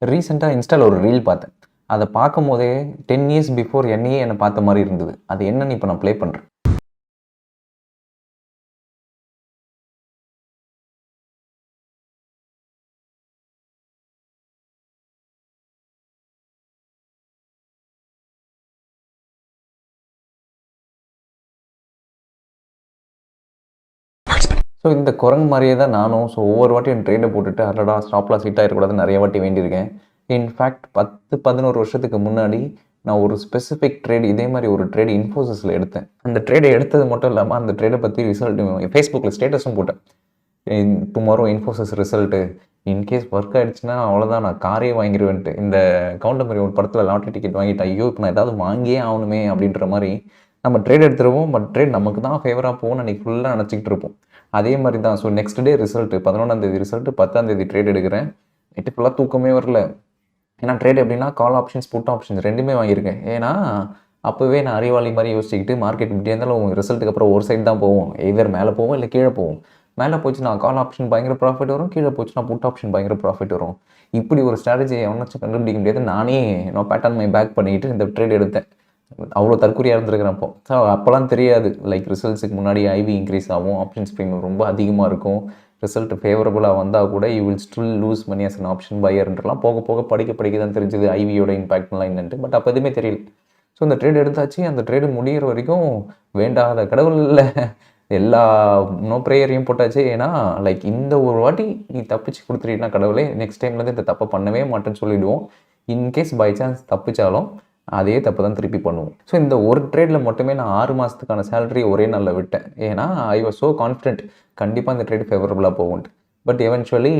ரீசெண்டாக இன்ஸ்டால ஒரு ரீல் பார்த்தேன். அத பார்க்கும்போதே 10 இயர்ஸ் பிஃபோர் என்னையே என்ன பார்த்த மாரி இருந்தது. அது என்னன்னு இப்ப நான் ப்ளே பண்றேன். ஸோ இந்த குரங்கு மாரியே தான் நானும். ஸோ ஒவ்வொரு வாட்டியும் ட்ரேட போட்டுட்டு அடடா! ஸ்டாப் லாஸ் ஹிட் ஆயிறக்கூடாதுன்னு நெறைய வாட்டி வேண்டியிருக்கேன். இன்ஃபேக்ட் 10, 11 வருஷத்துக்கு முன்னாடி நான் ஒரு ஸ்பெசிஃபிக் ட்ரேட் இதே மாரி ஒரு ட்ரேட் இன்ஃபோசிஸ்ல எடுத்தேன். அந்த ட்ரேட எடுத்தது மட்டும் இல்லாம அந்த ட்ரேட பத்தி ரிசல்ட் Facebookல ஸ்டேட்டஸும் போட்டேன். Tomorrow Infosys result in case work ஆயிடுச்சுன்னா அவ்வளோதான் நான் காரே வாங்கிருவேன்ட்டு. இந்த கவுண்டமணி ஒரு படத்துல லாட்டரி டிக்கெட் வாங்கிட்டேன். ஐயோ! இப்ப நான் ஏதாவது வாங்கியே ஆவணுமே அப்படின்ற மாரி நம்ம ட்ரேட் எடுத்துருவோம். பட் ட்ரேட் நமக்கு தான் ஃபேவரா போகும்னு அன்னைக்கு ஃபுல்லா நெனச்சுக்கிட்டு இருப்போம். அதே மாரி தான். ஸோ நெக்ஸ்ட் டே ரிசல்ட் 11ஆம் தேதி ரிசல்ட் 10ஆம் தேதி ட்ரேட் எடுக்கிறேன். நைட்டு ஃபுல்லா தூக்கமே வரல. ஏன்னா ட்ரேட் எப்படின்னா கால் ஆப்ஷன்ஸ், புட் ஆப்ஷன்ஸ் 2மே வாங்கியிருக்கேன். ஏன்னா அப்பவே நான் அறிவாளி மாரி யோசிச்சுக்கிட்டு மார்க்கெட் இப்படியே இருந்தாலும் ரிசல்ட்டுக்கு அப்புறம் ஒரு சைடு தான் போகும். எய்தர் மேல போகும் இல்ல கீழ போகும். மேல போச்சுன்னா கால் ஆப்ஷன் பயங்கர ப்ராஃபிட் வரும். கீழ போச்சுன்னா புட் ஆப்ஷன் பயங்கர ப்ராஃபிட் வரும். இப்படி ஒரு ஸ்ட்ராட்டஜிய எவனாச்சும் கண்டுபிடிக்க முடியாது. நானே பேட் ஆன் மை பேக் பண்ணிட்டு இந்த ட்ரேட் எடுத்தேன். அவ்வளோ தற்குறியா இருந்திருக்கிறேன் அப்போ. ஸோ அப்போலாம் தெரியாது. லைக் ரிசல்ட்ஸுக்கு முன்னாடி ஐவி இன்க்ரீஸ் ஆகும். ஆப்ஷன்ஸ் ப்ரீமியம் ரொம்ப அதிகமா இருக்கும். ரிசல்ட் ஃபேவரபுளா வந்தா கூட you will still lose money as an option பையர்ன்றலாம் போக போக படிக்க தான் தெரிஞ்சது ஐவியோட இம்பாக்ட்லாம் என்னன்ட்டு. பட் அப்போ எதுவுமே தெரியல. ஸோ அந்த ட்ரேட் எடுத்தாச்சு. அந்த ட்ரேடு முடியிற வரைக்கும் வேண்டாத கடவுள் இல்ல. எல்லா நோ ப்ரேயரையும் போட்டாச்சு. ஏன்னா லைக் இந்த ஒரு வாட்டி நீ தப்பிச்சு குடுத்துட்டீன்னா கடவுளே, நெக்ஸ்ட் டைம்லேருந்து இந்த தப்ப பண்ணவே மாட்டேன்னு சொல்லிடுவோம். இன்கேஸ் பை சான்ஸ் தப்பிச்சாலும் அதே தப்பு தான் திருப்பி பண்ணுவோம். ஸோ இந்த ஒரு ட்ரேடில் மட்டுமே நான் 6 மாதத்துக்கான சேலரி ஒரே நாளில் விட்டேன். ஏன்னா ஐ வாஸ் ஸோ கான்ஃபிடென்ட் கண்டிப்பாக இந்த ட்ரேட் ஃபேவரபுளாக போகும்ட்டு. பட் எவென்ச்சுவலி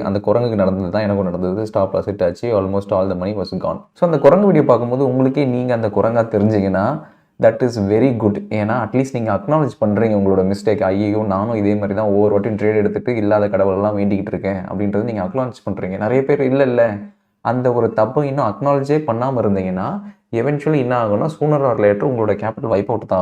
அந்த குரங்குக்கு நடந்தது தான் எனக்கும் நடந்தது. ஸ்டாப் லாஸ் ஹிட் ஆச்சு. Almost all the money was gone. So அந்த குரங்கு வீடியோ பார்க்கும்போது உங்களுக்கே நீங்கள் அந்த குரங்கா தெரிஞ்சிங்கன்னா தட் இஸ் வெரி குட். ஏன்னா அட்லீஸ்ட் நீங்கள் அக்னாலேஜ் பண்ணுறீங்க உங்களோட மிஸ்டேக். ஐயோ நானும் இதே மாதிரி தான் ஒவ்வொரு வாட்டியும் ட்ரேட் எடுத்துகிட்டு இல்லாத கடவுளெல்லாம் வேண்டிக்கிட்டு இருக்கேன் அப்படின்றது நீங்கள் அக்னாலேஜ் பண்ணுறீங்க. நிறைய பேர் இல்லை அந்த ஒரு தப்பை இன்னும் அக்னாலஜே பண்ணாமல் இருந்தீங்கன்னா எவென்ச்சுவலி என்ன ஆகும்னா சூனர் ஆர் லேட்டர் உங்களோட கேபிட்டல் வைப் அவுட் தான் ஆகும்.